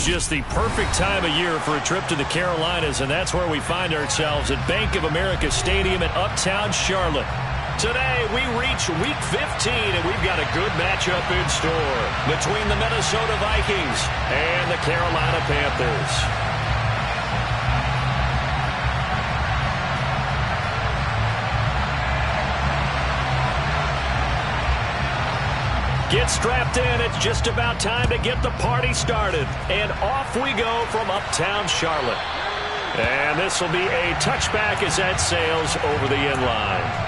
It's just the perfect time of year for a trip to the Carolinas, and that's where we find ourselves at Bank of America Stadium in Uptown Charlotte. Today, we reach Week 15, and we've got a good matchup in store between the Minnesota Vikings and the Carolina Panthers. Get strapped in. It's just about time to get the party started. And off we go from Uptown Charlotte. And this will be a touchback as that sails over the end line.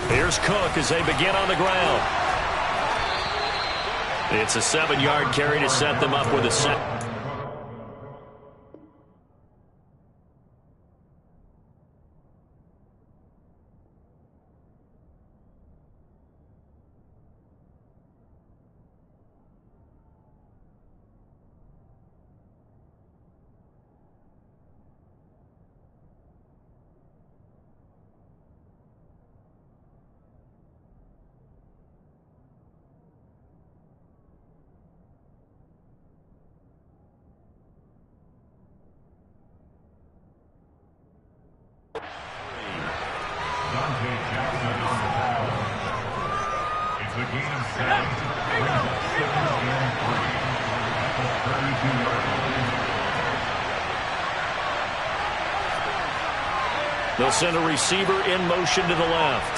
Here's Cook as they begin on the ground. It's a 7-yard carry to set them up with a set. They'll send a receiver in motion to the left.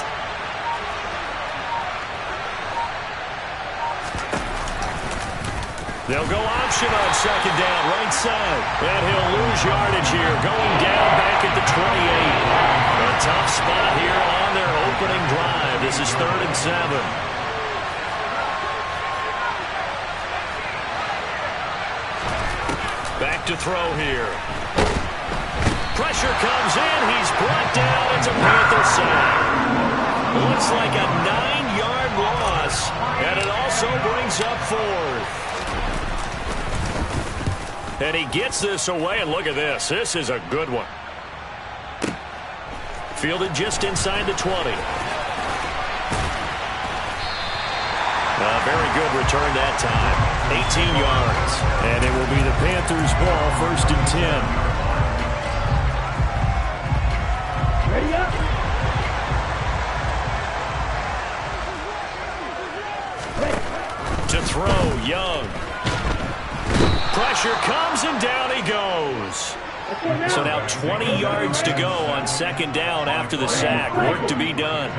They'll go option on second down, right side. And he'll lose yardage here, going down back at the 28. A tough spot here on their opening drive. This is 3rd and 7. Back to throw here. Pressure comes in. He's brought down. It's a Panther sack. Looks like a 9-yard loss. And it also brings up 4th. And he gets this away. And look at this. This is a good one. Fielded just inside the 20. A very good return that time. 18 yards. And it will be the Panthers' ball, 1st and 10. Ready up. To throw, Young. Pressure comes and down he goes. So now 20 yards to go on 2nd down after the sack. Work to be done.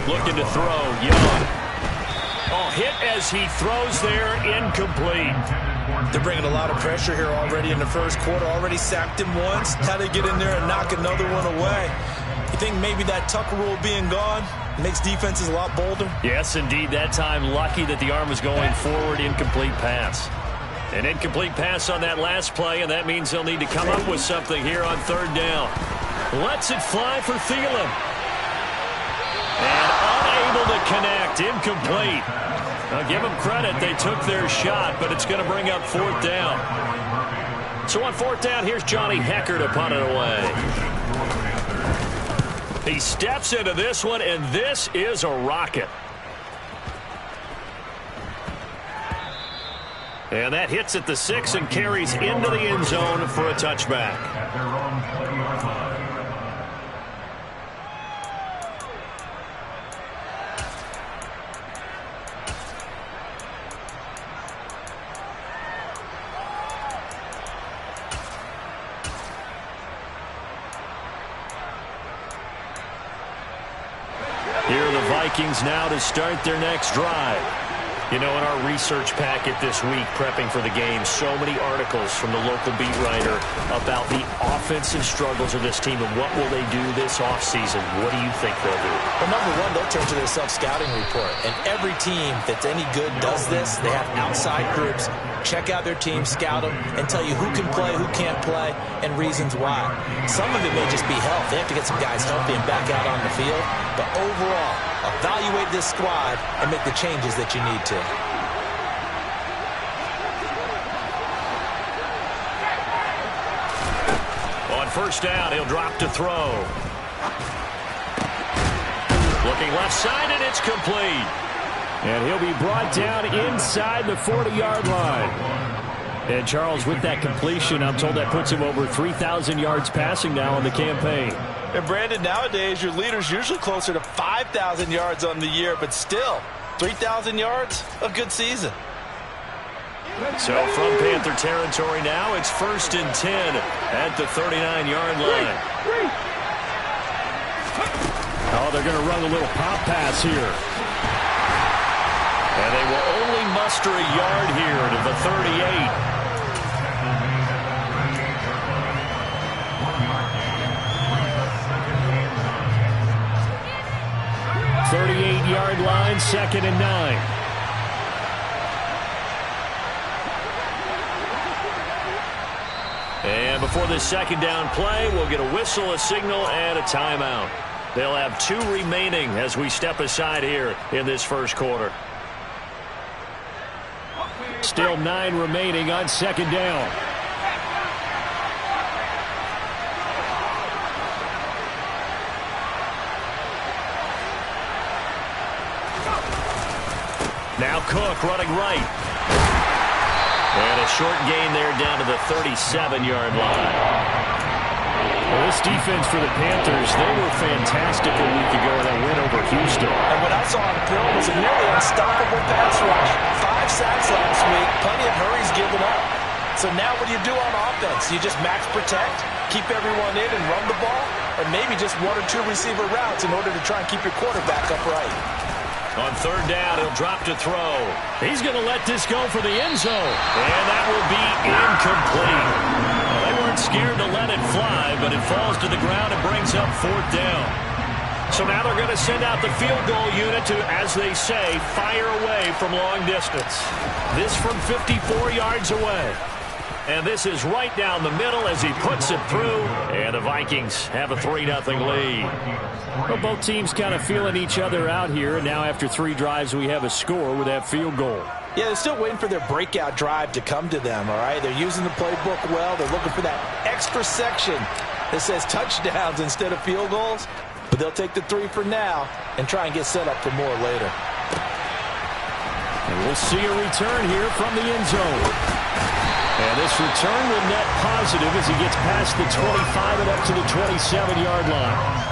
Looking to throw, Young. Oh, hit as he throws there, incomplete. They're bringing a lot of pressure here already in the first quarter. Already sacked him once. How to get in there and knock another one away. You think maybe that Tucker rule being gone makes defenses a lot bolder? Yes, indeed. That time lucky that the arm was going forward. Incomplete pass. An incomplete pass on that last play, and that means they'll need to come up with something here on 3rd down. Lets it fly for Thielen. And unable to connect. Incomplete. I'll give them credit. They took their shot, but it's going to bring up 4th down. So on 4th down, here's Johnny Hecker to punt it away. He steps into this one, and this is a rocket. And that hits at the 6 and carries into the end zone for a touchback. Here are the Vikings now to start their next drive. You know, in our research packet this week, prepping for the game, so many articles from the local beat writer about the offensive struggles of this team and what will they do this offseason. What do you think they'll do? Well, number one, they'll turn to their self-scouting report. And every team that's any good does this. They have outside groups, check out their team, scout them, and tell you who can play, who can't play, and reasons why. Some of it may just be health. They have to get some guys healthy and back out on the field. But overall, evaluate this squad and make the changes that you need to. On first down, he'll drop to throw. Looking left side, and it's complete. And he'll be brought down inside the 40-yard line. And Charles, with that completion, I'm told that puts him over 3,000 yards passing now in the campaign. And Brandon, nowadays your leader's usually closer to 5,000 yards on the year, but still, 3,000 yards, a good season. So from Panther territory now, it's 1st and 10 at the 39-yard line. Oh, they're going to run a little pop pass here. And they will only muster a yard here to the 38. 38-yard line, 2nd and 9. And before this second down play, we'll get a whistle, a signal, and a timeout. They'll have 2 remaining as we step aside here in this first quarter. Still 9 remaining on 2nd down. Now Cook running right. And a short gain there down to the 37-yard line. Well, this defense for the Panthers, they were fantastic a week ago in that win over Houston. And what I saw on the field was a nearly unstoppable pass rush. 5 sacks last week, plenty of hurries given up. So now what do you do on offense? You just max protect, keep everyone in and run the ball, or maybe just 1 or 2 receiver routes in order to try and keep your quarterback upright. On third down, he'll drop to throw. He's going to let this go for the end zone. And that will be incomplete. Well, they weren't scared to let it fly, but it falls to the ground and brings up 4th down. So now they're going to send out the field goal unit to, as they say, fire away from long distance. This from 54 yards away. And this is right down the middle as he puts it through. And the Vikings have a 3-0 lead. Well, both teams kind of feeling each other out here. And now after 3 drives, we have a score with that field goal. Yeah, they're still waiting for their breakout drive to come to them, all right? They're using the playbook well. They're looking for that extra section that says touchdowns instead of field goals. But they'll take the 3 for now and try and get set up for more later. And we'll see a return here from the end zone. And this return will net positive as he gets past the 25 and up to the 27-yard line.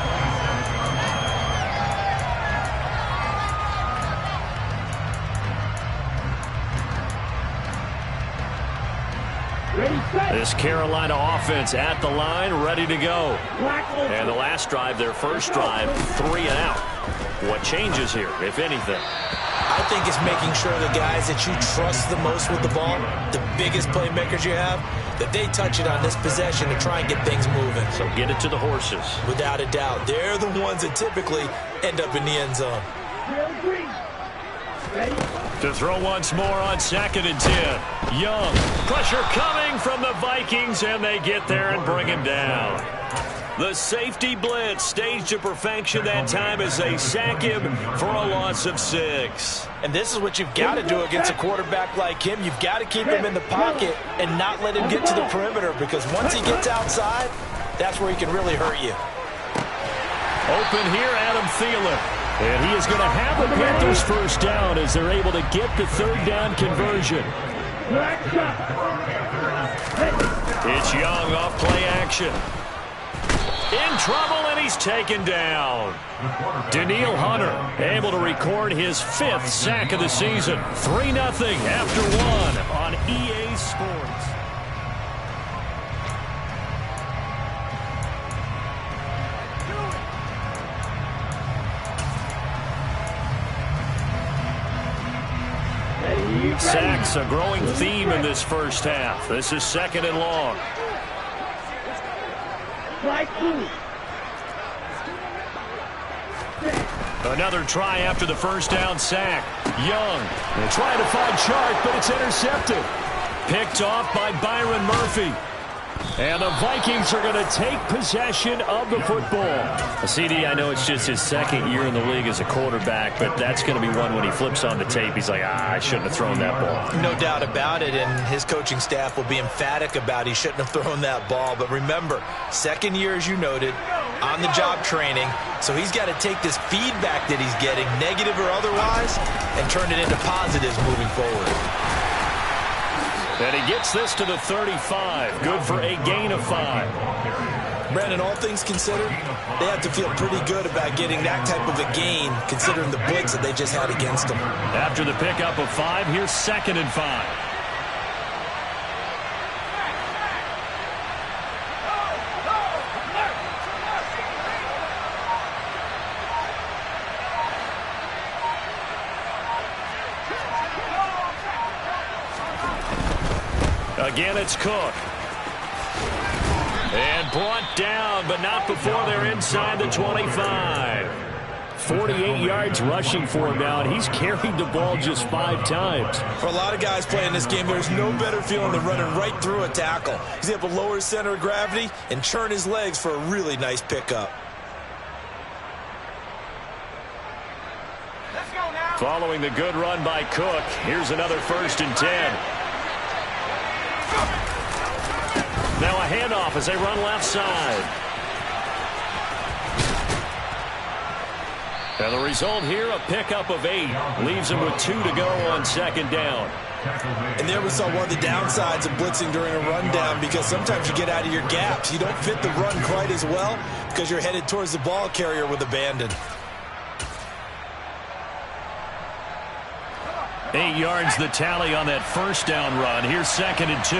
This Carolina offense at the line, ready to go. And the last drive, their first drive, 3 and out. What changes here, if anything? I think it's making sure the guys that you trust the most with the ball, the biggest playmakers you have, that they touch it on this possession to try and get things moving. So get it to the horses. Without a doubt. They're the ones that typically end up in the end zone. To throw once more on 2nd and 10. Young. Pressure coming from the Vikings, and they get there and bring him down. The safety blitz staged to perfection that time as they sack him for a loss of 6. And this is what you've got to do against a quarterback like him. You've got to keep him in the pocket and not let him get to the perimeter, because once he gets outside, that's where he can really hurt you. Open here, Adam Thielen. And he is going to have the Panthers first down as they're able to get the 3rd down conversion. It's Young off play action. In trouble, and he's taken down. Daniil Hunter able to record his 5th sack of the season. 3-0 after 1 on EA Sports. Sacks, a growing theme in this first half. This is 2nd and long. Another try after the first down sack. Young. They're trying to find Chark, but it's intercepted. Picked off by Byron Murphy. And the Vikings are going to take possession of the football. CD, I know it's just his 2nd year in the league as a quarterback, but that's going to be one when he flips on the tape. He's like, I shouldn't have thrown that ball. No doubt about it, and his coaching staff will be emphatic about he shouldn't have thrown that ball. But remember, 2nd year, as you noted, on-the-job training, so he's got to take this feedback that he's getting, negative or otherwise, and turn it into positives moving forward. And he gets this to the 35. Good for a gain of 5. Brandon, all things considered, they have to feel pretty good about getting that type of a gain, considering the blitz that they just had against them. After the pickup of 5, here's 2nd and 5. Again, it's Cook. And brought down, but not before they're inside the 25. 48 yards rushing for him now, and he's carried the ball just 5 times. For a lot of guys playing this game, there's no better feeling than running right through a tackle. He's able to lower his center of gravity and churn his legs for a really nice pickup. Following the good run by Cook, here's another 1st and 10. Now a handoff as they run left side. And the result here, a pickup of 8. Leaves them with 2 to go on 2nd down. And there we saw one of the downsides of blitzing during a rundown, because sometimes you get out of your gaps. You don't fit the run quite as well because you're headed towards the ball carrier with abandon. 8 yards the tally on that 1st down run. Here's 2nd and 2.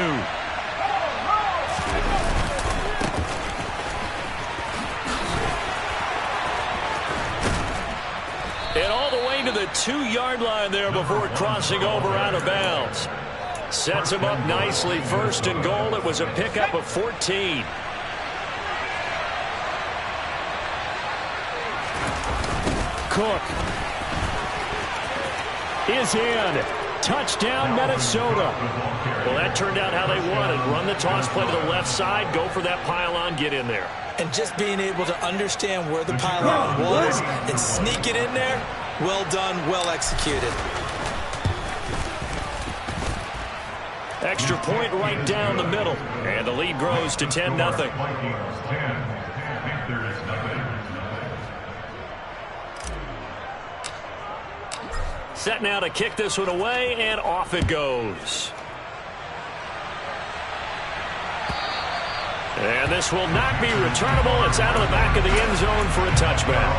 And all the way to the 2-yard line there before crossing over out of bounds. Sets him up nicely. 1st and goal. It was a pickup of 14. Cook is in. Touchdown, Minnesota. Well, that turned out how they wanted. Run the toss play to the left side. Go for that pylon. Get in there. And just being able to understand where the pylon was and sneak it in there, well done, well executed. Extra point right down the middle. And the lead grows to 10-0. Set now to kick this one away, and off it goes. And this will not be returnable. It's out of the back of the end zone for a touchback.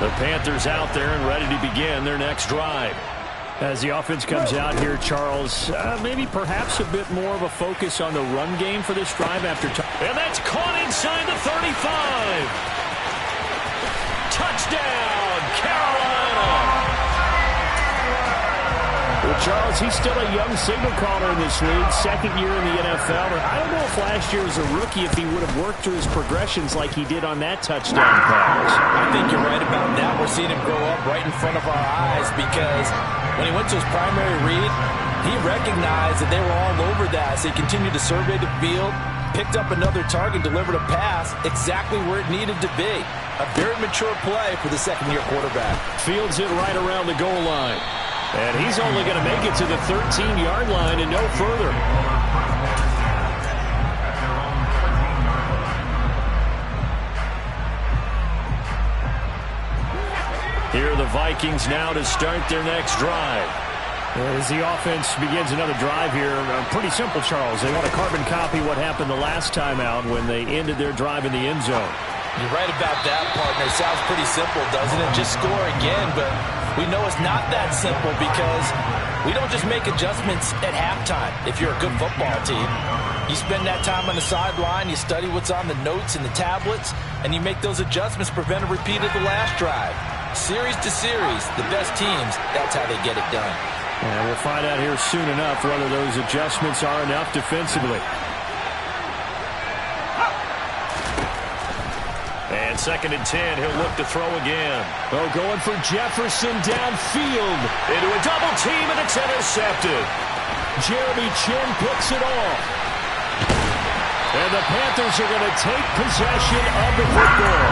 The Panthers out there and ready to begin their next drive. As the offense comes out here, Charles, maybe perhaps a bit more of a focus on the run game for this drive after time. And that's caught inside the 35. Touchdown, Carolina. Well, Charles, he's still a young signal caller in this league, 2nd year in the NFL. But I don't know if last year as a rookie if he would have worked through his progressions like he did on that touchdown pass. I think you're right about that. We're seeing him grow up right in front of our eyes, because when he went to his primary read, he recognized that they were all over that. So he continued to survey the field, picked up another target, delivered a pass exactly where it needed to be. A very mature play for the 2nd-year quarterback. Fields it right around the goal line. And he's only going to make it to the 13-yard line and no further. Here are the Vikings now to start their next drive. As the offense begins another drive here, pretty simple, Charles. They want to carbon copy what happened the last time out when they ended their drive in the end zone. You're right about that, partner. Sounds pretty simple, doesn't it? Just score again, but we know it's not that simple, because we don't just make adjustments at halftime if you're a good football team. You spend that time on the sideline, you study what's on the notes and the tablets, and you make those adjustments, prevent a repeat of the last drive. Series to series, the best teams, that's how they get it done. And we'll find out here soon enough whether those adjustments are enough defensively. And 2nd and 10, he'll look to throw again. Oh, going for Jefferson downfield. Into a double team, and it's intercepted. Jeremy Chin picks it off. And the Panthers are going to take possession of the football.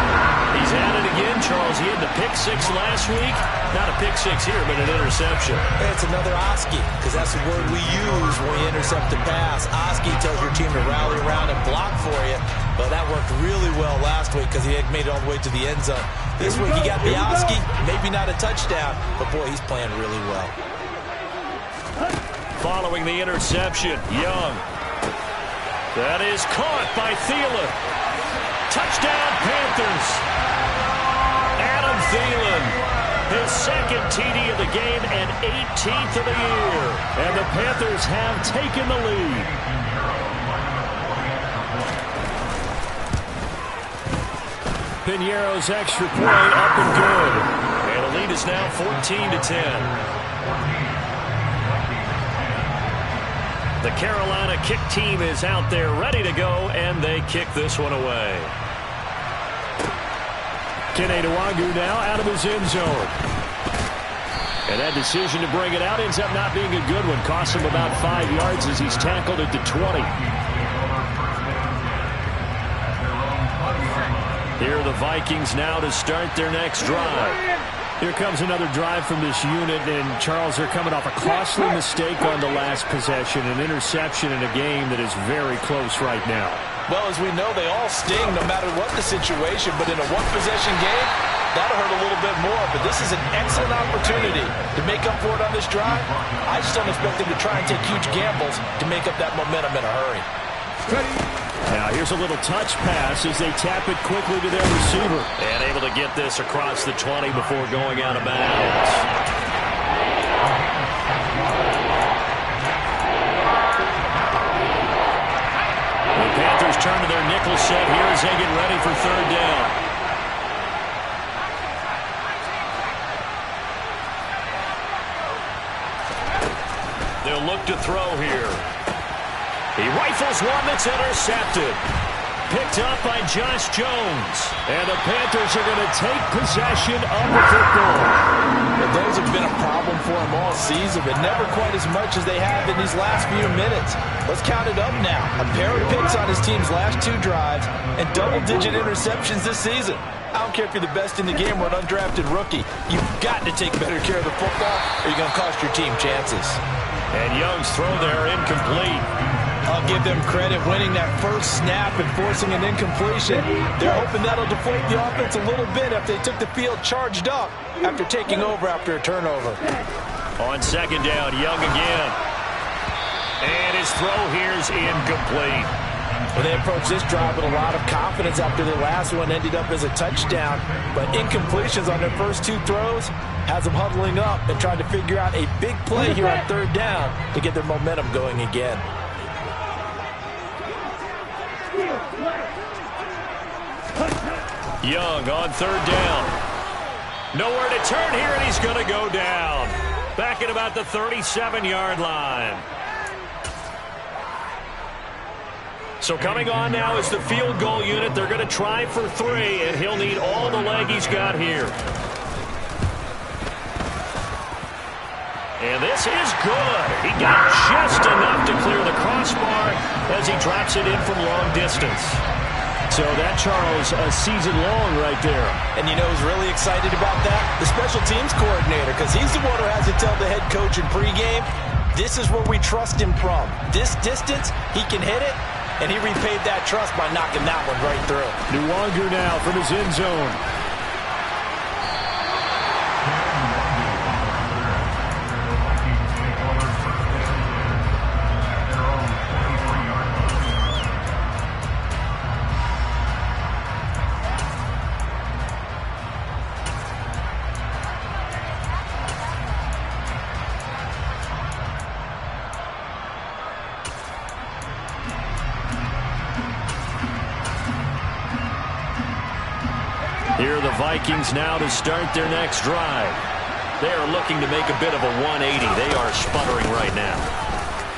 He's at it again, Charles. He had the pick 6 last week. Not a pick 6 here, but an interception. It's another Oski, because that's the word we use when we intercept a pass. Oski tells your team to rally around and block for you. But that worked really well last week because he had made it all the way to the end zone. This week he got the Oski, maybe not a touchdown, but boy, he's playing really well. Following the interception, Young. That is caught by Thielen. Touchdown, Panthers. Adam Thielen, his 2nd TD of the game and 18th of the year. And the Panthers have taken the lead. Piñeiro's extra point up and good. And the lead is now 14-10. The Carolina kick team is out there ready to go, and they kick this one away. Kene Nwangu now out of his end zone. And that decision to bring it out ends up not being a good one. Costs him about 5 yards as he's tackled at the 20. Here are the Vikings now to start their next drive. Here comes another drive from this unit, and Charles, they're coming off a costly mistake on the last possession, an interception in a game that is very close right now. Well, as we know, they all sting no matter what the situation, but in a one-possession game, that'll hurt a little bit more. But this is an excellent opportunity to make up for it on this drive. I just don't expect them to try and take huge gambles to make up that momentum in a hurry. Now here's a little touch pass as they tap it quickly to their receiver. And able to get this across the 20 before going out of bounds. The Panthers turn to their nickel set here as they get ready for 3rd down. They'll look to throw here. He rifles one that's intercepted. Picked up by Josh Jones. And the Panthers are going to take possession of the football. Well, those have been a problem for them all season, but never quite as much as they have in these last few minutes. Let's count it up now. A pair of picks on his team's last 2 drives and double-digit interceptions this season. I don't care if you're the best in the game or an undrafted rookie. You've got to take better care of the football or you're going to cost your team chances. And Young's throw there incomplete. I'll give them credit winning that first snap and forcing an incompletion. They're hoping that'll deflate the offense a little bit if they took the field charged up after taking over after a turnover. On 2nd down, Young again. And his throw here is incomplete. Well, they approached this drive with a lot of confidence after their last one ended up as a touchdown. But incompletions on their first 2 throws has them huddling up and trying to figure out a big play here on 3rd down to get their momentum going again. Young on 3rd down. Nowhere to turn here, and he's going to go down. Back at about the 37-yard line. So coming on now is the field goal unit. They're going to try for 3, and he'll need all the leg he's got here. And this is good. He got just enough to clear the crossbar as he drops it in from long distance. So that, Charles, a season long right there. And you know who's really excited about that? The special teams coordinator, because he's the one who has to tell the head coach in pregame, this is where we trust him from. This distance, he can hit it, and he repaid that trust by knocking that one right through. Nwangu now from his end zone. Here are the Vikings now to start their next drive. They are looking to make a bit of a 180. They are sputtering right now.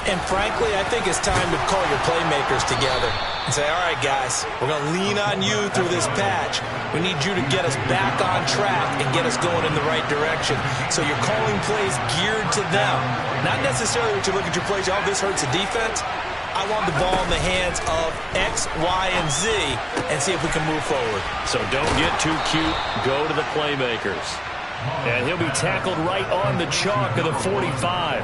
And frankly, I think it's time to call your playmakers together and say, all right, guys, we're going to lean on you through this patch. We need you to get us back on track and get us going in the right direction. So you're calling plays geared to them. Not necessarily what you look at your plays, oh, this hurts the defense. I want the ball in the hands of X, Y, and Z and see if we can move forward. So don't get too cute. Go to the playmakers. And he'll be tackled right on the chalk of the 45.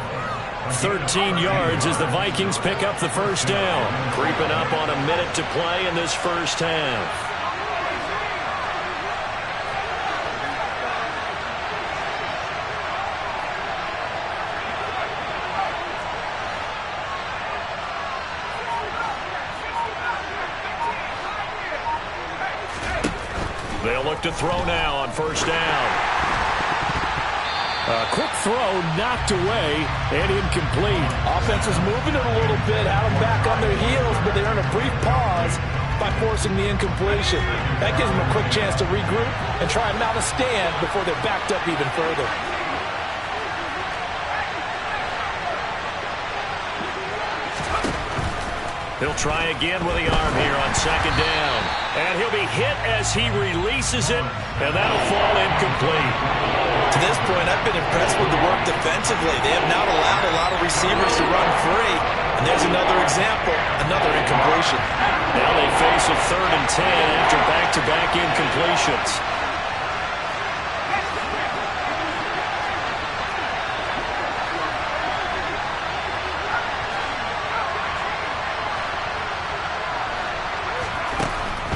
13 yards as the Vikings pick up the first down. Creeping up on a minute to play in this first half. They'll look to throw now on first down. A quick throw knocked away and incomplete. Offense was moving it a little bit, had them back on their heels, but they earned a brief pause by forcing the incompletion. That gives them a quick chance to regroup and try and mount a stand before they're backed up even further. He'll try again with the arm here on second down. And he'll be hit as he releases it, and that'll fall incomplete. To this point, I've been impressed with the work defensively. They have not allowed a lot of receivers to run free. And there's another example, another incompletion. Now they face a 3rd and 10 after back-to-back incompletions.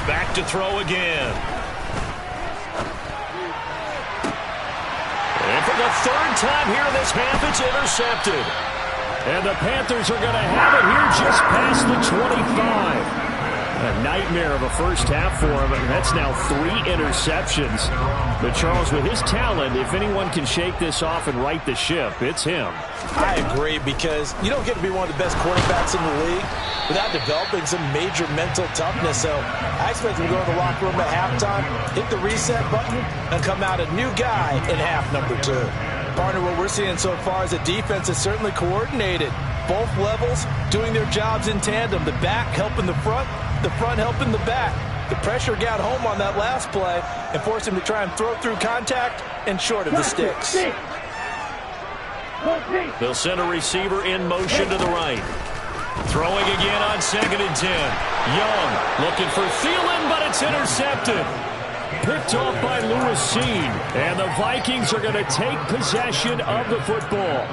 Back to throw again. And for the 3rd time here in this half, it's intercepted. And the Panthers are going to have it here just past the 25. A nightmare of a first half for him. That's now 3 interceptions. But Charles, with his talent, if anyone can shake this off and right the ship, it's him. I agree, because you don't get to be one of the best quarterbacks in the league without developing some major mental toughness. So I expect him to go in the locker room at halftime, hit the reset button, and come out a new guy in half number 2. Partner, what we're seeing so far is a defense is certainly coordinated. Both levels doing their jobs in tandem. The back helping the front helping the back. The pressure got home on that last play and forced him to try and throw through contact and short of the sticks. They'll send a receiver in motion to the right. Throwing again on 2nd and 10. Young looking for Thielen, but it's intercepted. Picked off by Lewis-Cine. And the Vikings are going to take possession of the football.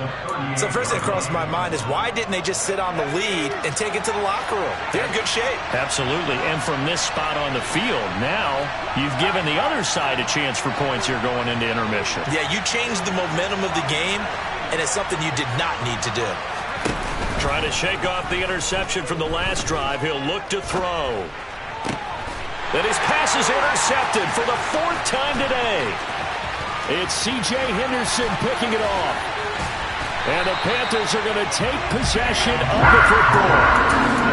So first thing that crossed my mind is, why didn't they just sit on the lead and take it to the locker room? They're in good shape. Absolutely. And from this spot on the field, now you've given the other side a chance for points here going into intermission. Yeah, you changed the momentum of the game, and it's something you did not need to do. Trying to shake off the interception from the last drive. He'll look to throw. And his pass is intercepted for the 4th time today. It's C.J. Henderson picking it off. And the Panthers are going to take possession of the football.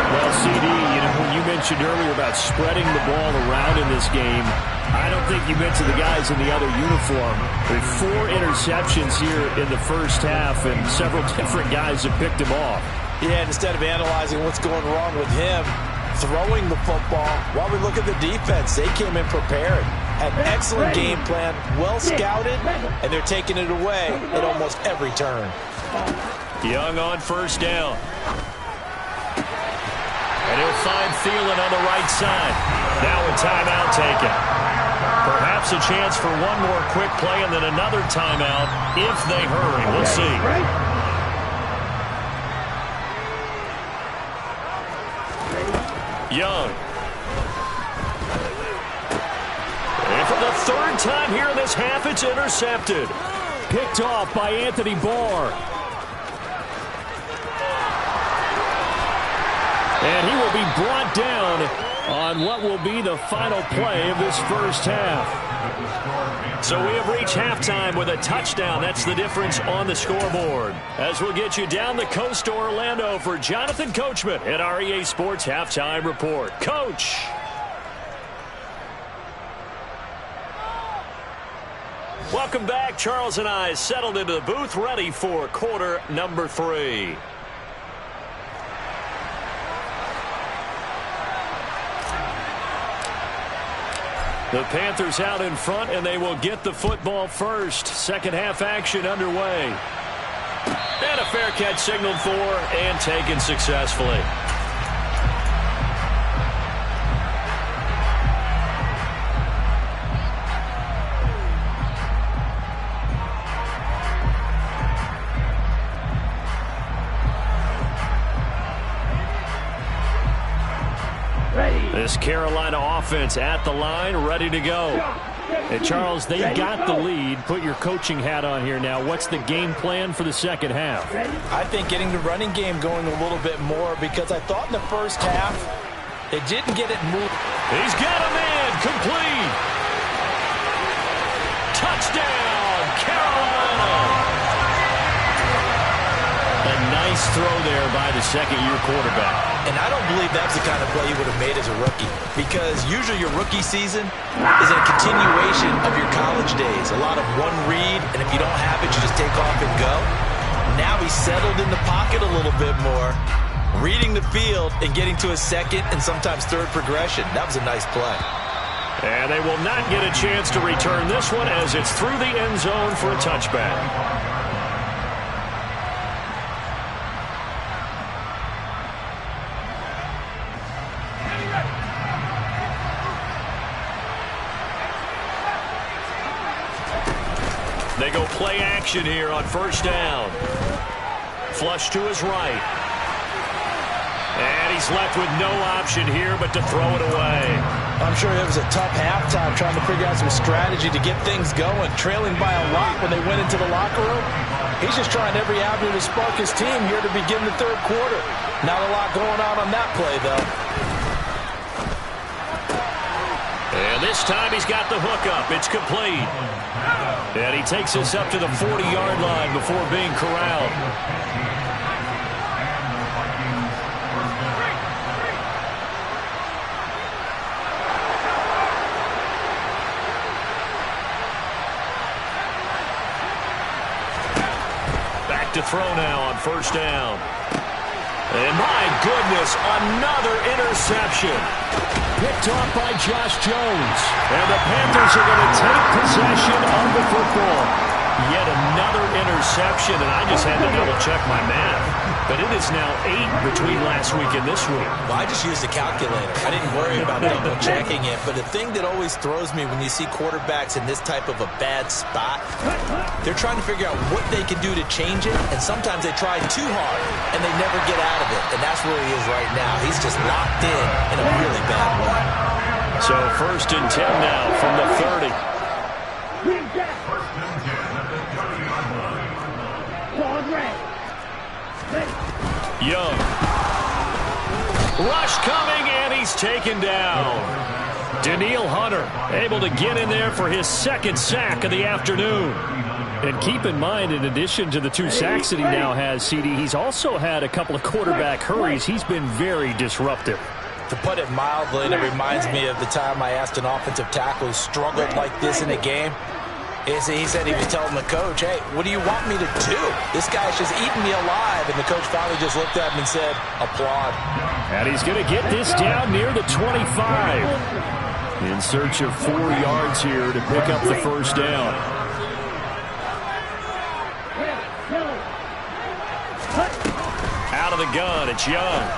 Well, CD, when you mentioned earlier about spreading the ball around in this game, I don't think you mentioned the guys in the other uniform. With 4 interceptions here in the first half, and several different guys have picked him off. Yeah, instead of analyzing what's going wrong with him, throwing the football, while we look at the defense, they came in prepared. Had an excellent game plan, well scouted, and they're taking it away at almost every turn. Young on first down. And he'll find Thielen on the right side. Now a timeout taken. Perhaps a chance for one more quick play and then another timeout if they hurry. We'll see. Young. And for the 3rd time here in this half, it's intercepted. Picked off by Anthony Barr. And he will be brought down on what will be the final play of this first half. So we have reached halftime with a touchdown. That's the difference on the scoreboard. As we'll get you down the coast to Orlando for Jonathan Coachman at our EA Sports Halftime Report. Coach. Welcome back. Charles and I settled into the booth, ready for quarter number 3. The Panthers out in front, and they will get the football first. Second half action underway. And a fair catch signaled for and taken successfully. This Carolina offense at the line, ready to go. And Charles, they got the lead. Put your coaching hat on here now. What's the game plan for the second half? I think getting the running game going a little bit more, because I thought in the first half they didn't get it moved. He's got a man, complete. Touchdown, Carolina. A nice throw there by the second-year quarterback. And I don't believe that's the kind of play he would have made as a rookie, because usually your rookie season is a continuation of your college days. A lot of one read, and if you don't have it, you just take off and go. Now he's settled in the pocket a little bit more, reading the field and getting to a second and sometimes third progression. That was a nice play. And they will not get a chance to return this one as it's through the end zone for a touchback. They go play action here on first down. Flush to his right. And he's left with no option here but to throw it away. I'm sure it was a tough halftime trying to figure out some strategy to get things going. Trailing by a lot when they went into the locker room. He's just trying every avenue to spark his team here to begin the third quarter. Not a lot going on that play, though. And this time he's got the hook up. It's complete. And he takes us up to the 40-yard line before being corralled. Back to throw now on first down. And my goodness, another interception. Picked off by Josh Jones. And the Panthers are going to take possession of the football. Yet another interception, and I just had to double-check my math. But it is now 8 between last week and this week. Well, I just used a calculator. I didn't worry about double-checking it. But the thing that always throws me when you see quarterbacks in this type of a bad spot, they're trying to figure out what they can do to change it, and sometimes they try too hard, and they never get out of it. And that's where he is right now. He's just locked in a really bad way. So first and 10 now from the 30. Young. Rush coming, and he's taken down. Daniil Hunter able to get in there for his second sack of the afternoon. And keep in mind, in addition to the 2 sacks that he now has, CD, he's also had a couple of quarterback hurries. He's been very disruptive. To put it mildly, and it reminds me of the time I asked an offensive tackle who struggled like this in a game. He said he was telling the coach, hey, what do you want me to do? This guy's just eating me alive. And the coach finally just looked at him and said, applaud. And he's going to get this down near the 25. In search of 4 yards here to pick up the first down. Out of the gun, it's Young.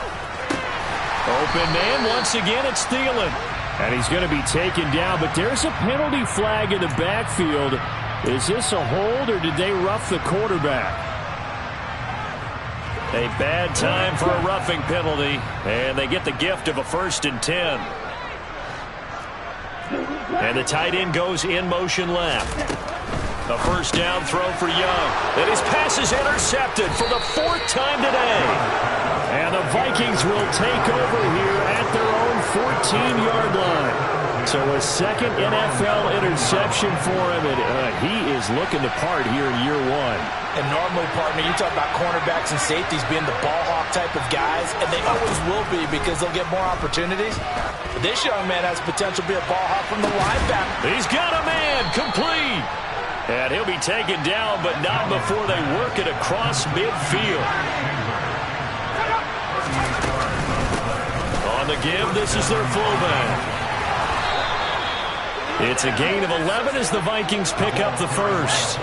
Open man, once again, it's Thielen. And he's going to be taken down, but there's a penalty flag in the backfield. Is this a hold, or did they rough the quarterback? A bad time for a roughing penalty, and they get the gift of a 1st and 10. And the tight end goes in motion left. A first down throw for Young. And his pass is intercepted for the 4th time today. And the Vikings will take over here at their own 14-yard line. So a second NFL interception for him, and he is looking the part here in year 1. And normally, partner, you talk about cornerbacks and safeties being the ball hawk type of guys, and they always will be because they'll get more opportunities. But this young man has potential to be a ball hawk from the linebacker. He's got a man, complete. And he'll be taken down, but not before they work it across midfield. On the give, this is their fullback. It's a gain of 11 as the Vikings pick up the first.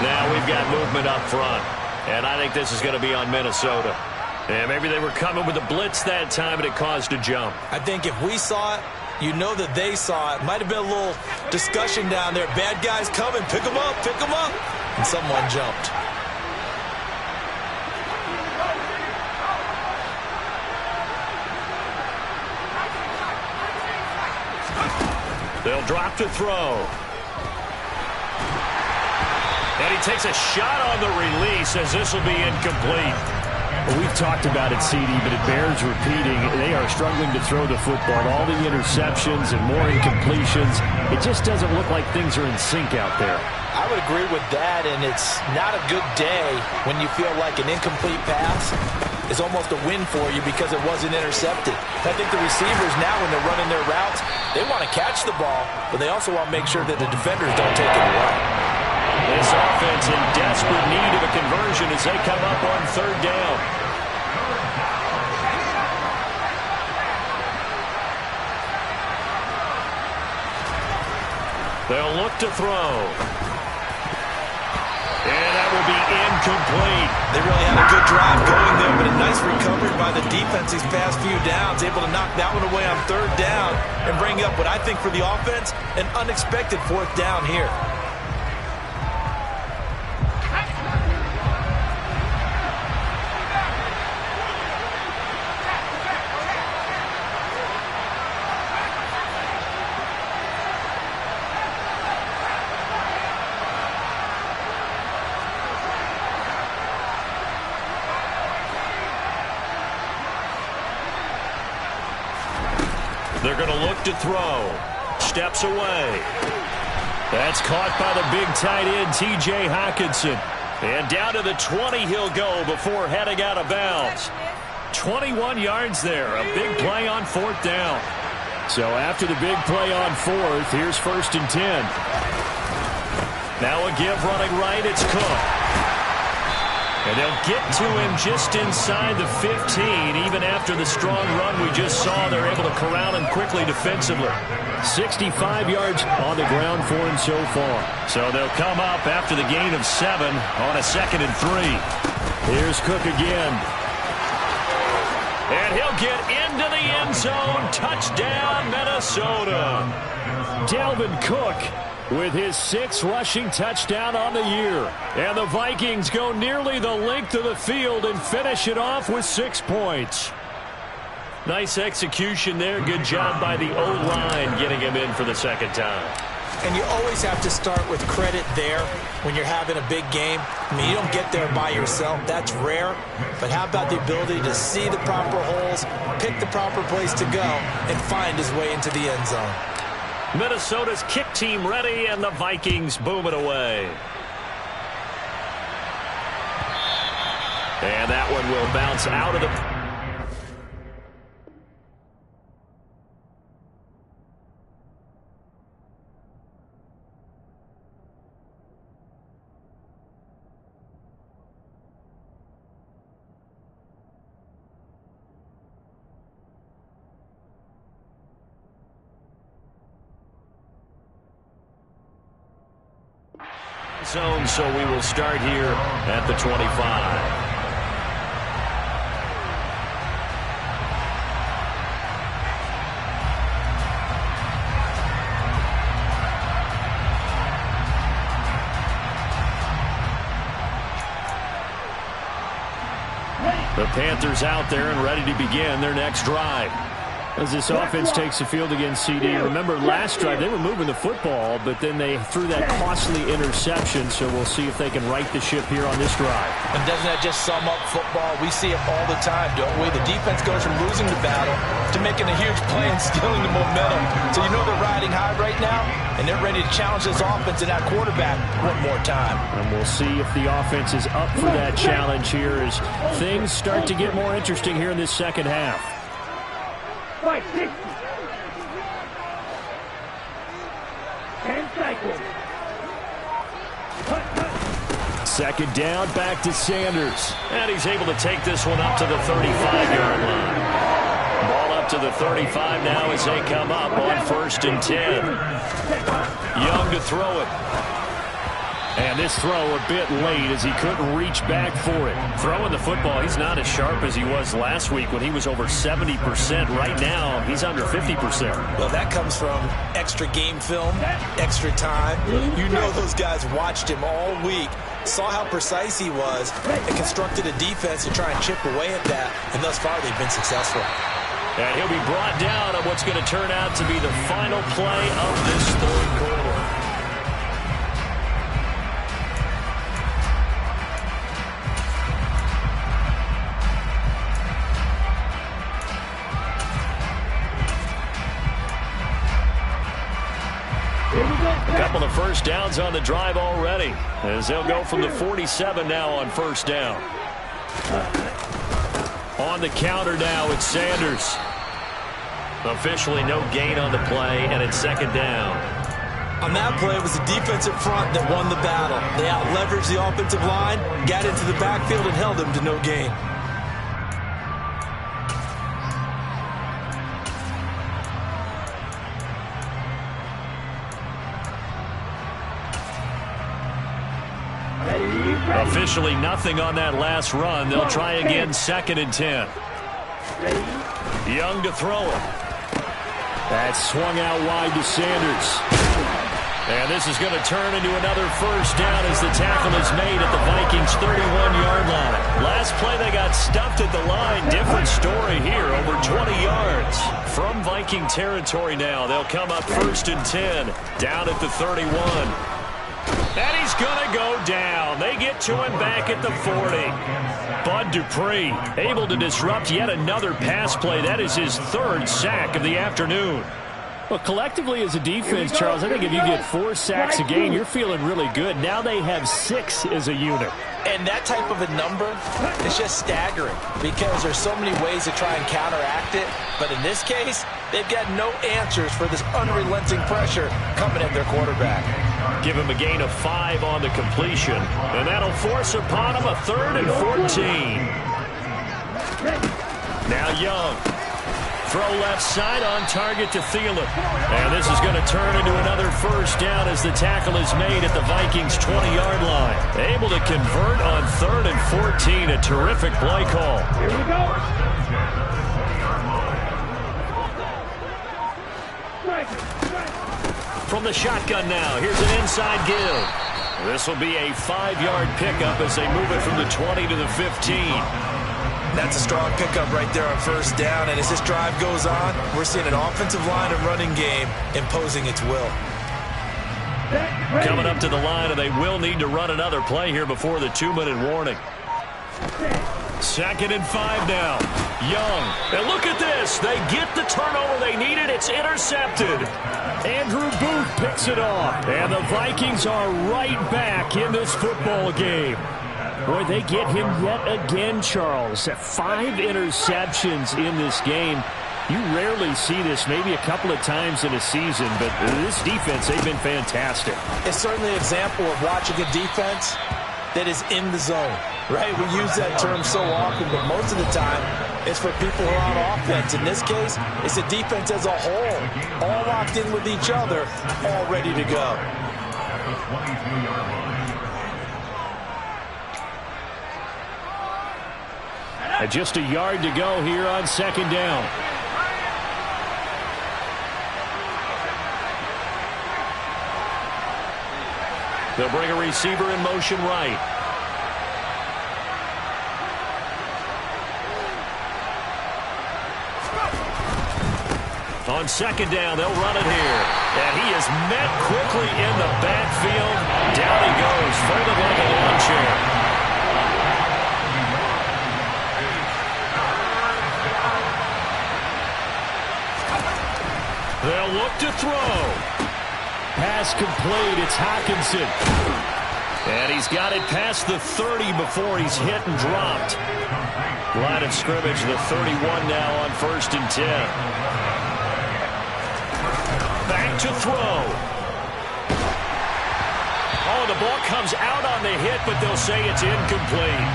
Now we've got movement up front, and I think this is going to be on Minnesota. And maybe they were coming with a blitz that time, and it caused a jump. I think if we saw it, you know that they saw it. Might have been a little discussion down there. Bad guys coming. Pick them up. Pick them up. And someone jumped. They'll drop to throw. And he takes a shot on the release as this will be incomplete. Well, we've talked about it, CD, but it bears repeating. They are struggling to throw the football. All the interceptions and more incompletions. It just doesn't look like things are in sync out there. I would agree with that, and it's not a good day when you feel like an incomplete pass is almost a win for you because it wasn't intercepted. I think the receivers now, when they're running their routes, they want to catch the ball, but they also want to make sure that the defenders don't take it away. This offense in desperate need of a conversion as they come up on third down. They'll look to throw. And that will be incomplete. They really had a good drive going there, but a nice recovery by the defense these past few downs. Able to knock that one away on third down and bring up what I think for the offense, an unexpected fourth down here. They're going to look to throw. Steps away. That's caught by the big tight end, T.J. Hockenson. And down to the 20 he'll go before heading out of bounds. 21 yards there. A big play on fourth down. So after the big play on fourth, here's 1st and 10. Now a give running right. It's Cook. And they'll get to him just inside the 15. Even after the strong run we just saw, they're able to corral him quickly defensively. 65 yards on the ground for him so far. So they'll come up after the gain of 7 on a 2nd and 3. Here's Cook again. And he'll get into the end zone. Touchdown, Minnesota. Dalvin Cook with his 6th rushing touchdown on the year. And the Vikings go nearly the length of the field and finish it off with 6 points. Nice execution there. Good job by the O-line getting him in for the 2nd time. And you always have to start with credit there when you're having a big game. I mean, you don't get there by yourself. That's rare. But how about the ability to see the proper holes, pick the proper place to go, and find his way into the end zone? Minnesota's kick team ready, and the Vikings boom it away. And that one will bounce out of the... zone, so we will start here at the 25. The Panthers out there and ready to begin their next drive. As this offense takes the field against CD. Remember, last drive, they were moving the football, but then they threw that costly interception, so we'll see if they can right the ship here on this drive. And doesn't that just sum up football? We see it all the time, don't we? The defense goes from losing the battle to making a huge play and stealing the momentum. So you know they're riding high right now, and they're ready to challenge this offense and that quarterback one more time. And we'll see if the offense is up for that challenge here as things start to get more interesting here in this second half. Fight 60. 10 cycles. Second down, back to Sanders. And he's able to take this one up to the 35-yard line. Ball up to the 35 now as they come up on 1st and 10. Young to throw it. And this throw a bit late as he couldn't reach back for it. Throwing the football, he's not as sharp as he was last week when he was over 70%. Right now, he's under 50%. Well, that comes from extra game film, extra time. You know those guys watched him all week, saw how precise he was, and constructed a defense to try and chip away at that. And thus far, they've been successful. And he'll be brought down on what's going to turn out to be the final play of this third quarter. A couple of first downs on the drive already, as they'll go from the 47 now on 1st down. On the counter now, it's Sanders. Officially no gain on the play, and it's 2nd down. On that play, it was the defensive front that won the battle. They out-leveraged the offensive line, got into the backfield, and held them to no gain. Officially nothing on that last run. They'll try again 2nd and 10. Young to throw it. That swung out wide to Sanders. And this is going to turn into another first down as the tackle is made at the Vikings' 31-yard line. Last play they got stuffed at the line. Different story here, over 20 yards. From Viking territory now, they'll come up 1st and 10, down at the 31. And he's going to go down. They get to him back at the 40. Bud Dupree able to disrupt yet another pass play. That is his 3rd sack of the afternoon. Well, collectively as a defense, Charles, I think if you get 4 sacks a game, you're feeling really good. Now they have 6 as a unit. And that type of a number is just staggering because there's so many ways to try and counteract it. But in this case, they've got no answers for this unrelenting pressure coming at their quarterback. Give him a gain of 5 on the completion, and that'll force upon him a 3rd and 14. Now Young. Throw left side on target to Thielen. And this is going to turn into another first down as the tackle is made at the Vikings' 20-yard line. Able to convert on 3rd and 14. A terrific play call. Here we go. From the shotgun now, here's an inside give. This will be a 5-yard pickup as they move it from the 20 to the 15. That's a strong pickup right there on 1st down. And as this drive goes on, we're seeing an offensive line and running game imposing its will. Coming up to the line, and they will need to run another play here before the 2-minute warning. 2nd and 5 now. Young. And look at this. They get the turnover they needed. It's intercepted. Andrew Booth picks it off. And the Vikings are right back in this football game. Boy, they get him yet again, Charles. 5 interceptions in this game. You rarely see this, maybe a couple of times in a season, but this defense, they've been fantastic. It's certainly an example of watching a defense that is in the zone, right? We use that term so often, but most of the time, it's for people who are on offense. In this case, it's a defense as a whole, all locked in with each other, all ready to go. Just a yard to go here on 2nd down. They'll bring a receiver in motion right. On 2nd down, they'll run it here. And he is met quickly in the backfield. Down he goes, folded like a lawn chair. They'll look to throw. Pass complete. It's Hockenson. And he's got it past the 30 before he's hit and dropped. Line of scrimmage, the 31 now on 1st and 10. Back to throw. Oh, the ball comes out on the hit, but they'll say it's incomplete.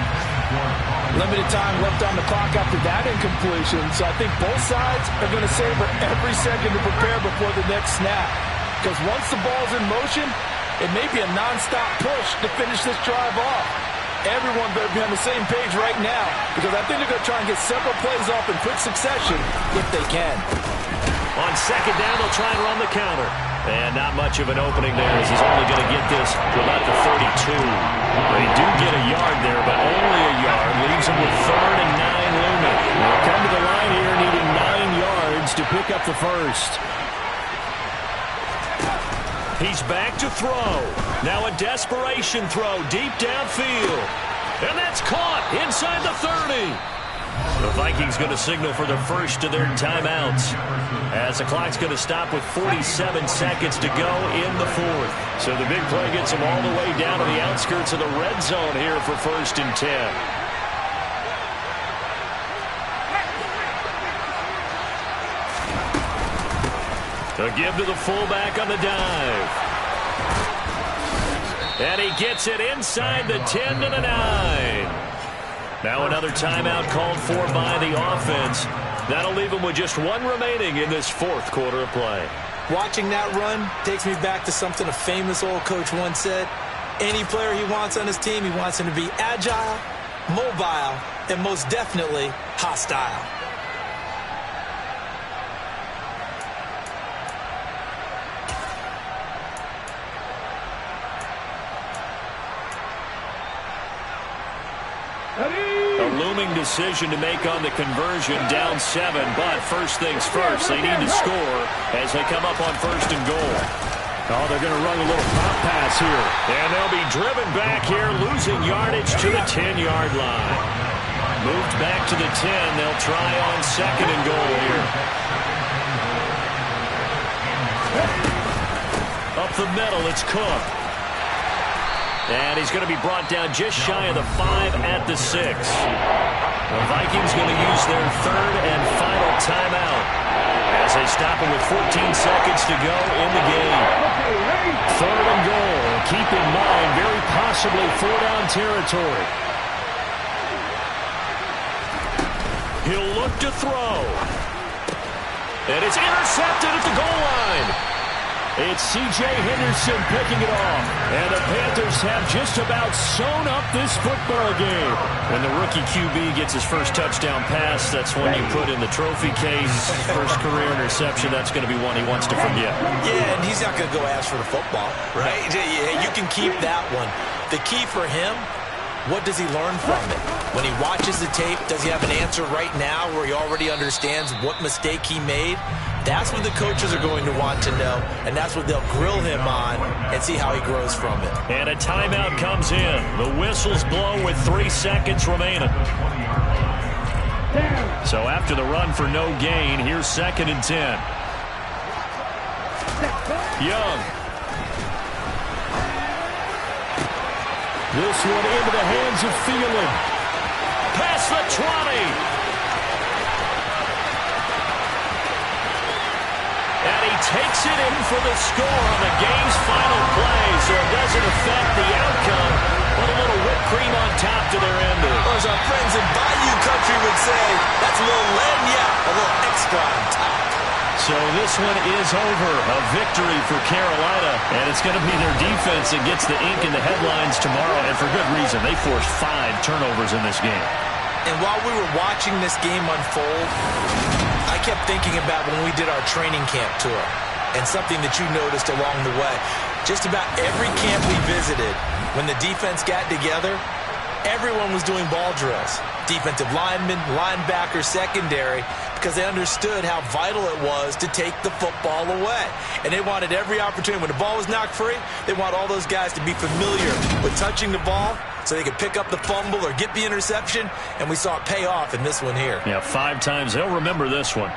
Limited time left on the clock after that incompletion, so I think both sides are going to savor every second to prepare before the next snap. Because once the ball's in motion, it may be a nonstop push to finish this drive off. Everyone better be on the same page right now, because I think they're going to try and get several plays off in quick succession if they can. On 2nd down, they'll try and run the counter. And not much of an opening there, as he's only going to get this to about the 32. They do get a yard there, but only a yard. Leaves them with 3rd and 9 looming. They'll come to the line here needing 9 yards to pick up the first. He's back to throw. Now a desperation throw deep downfield. And that's caught inside the 30. The Vikings going to signal for the first of their timeouts, as the clock's going to stop with 47 seconds to go in the 4th. So the big play gets them all the way down to the outskirts of the red zone here for 1st and 10. To give to the fullback on the dive. And he gets it inside the 10 to the 9. Now another timeout called for by the offense. That'll leave him with just 1 remaining in this 4th quarter of play. Watching that run takes me back to something a famous old coach once said. Any player he wants on his team, he wants him to be agile, mobile, and most definitely hostile. A looming decision to make on the conversion, down 7, but first things first, they need to score as they come up on 1st and goal. Oh, they're going to run a little pop pass here. And they'll be driven back here, losing yardage to the 10-yard line. Moved back to the 10, they'll try on 2nd and goal here. Up the middle, it's Cook. And he's going to be brought down just shy of the 5 at the 6. The Vikings going to use their 3rd and final timeout as they stop him with 14 seconds to go in the game. 3rd and goal. Keep in mind, very possibly 4-down territory. He'll look to throw. And it's intercepted at the goal line. It's C.J. Henderson picking it off. And the Panthers have just about sewn up this football game. When the rookie QB gets his first touchdown pass, that's when you put in the trophy case. First career interception, that's going to be one he wants to forget. Yeah, and he's not going to go ask for the football, right? You can keep that one. The key for him, what does he learn from it? When he watches the tape, does he have an answer right now where he already understands what mistake he made? That's what the coaches are going to want to know, and that's what they'll grill him on and see how he grows from it. And a timeout comes in. The whistles blow with 3 seconds remaining. So after the run for no gain, here's 2nd and 10. Young. This one into the hands of Thielen. Past the 20. And he takes it in for the score on the game's final play, so it doesn't affect the outcome, but a little whipped cream on top to their ending. Or as our friends in Bayou Country would say, that's a little lagniappe, a little extra on top. So this one is over. A victory for Carolina, and it's going to be their defense that gets the ink in the headlines tomorrow, and for good reason. They forced 5 turnovers in this game. And while we were watching this game unfold, I kept thinking about when we did our training camp tour and something that you noticed along the way. Just about every camp we visited, when the defense got together, everyone was doing ball drills. Defensive linemen, linebackers, secondary, because they understood how vital it was to take the football away. And they wanted every opportunity. When the ball was knocked free, they want all those guys to be familiar with touching the ball so they could pick up the fumble or get the interception, and we saw it pay off in this one here. Yeah, 5 times. They'll remember this one.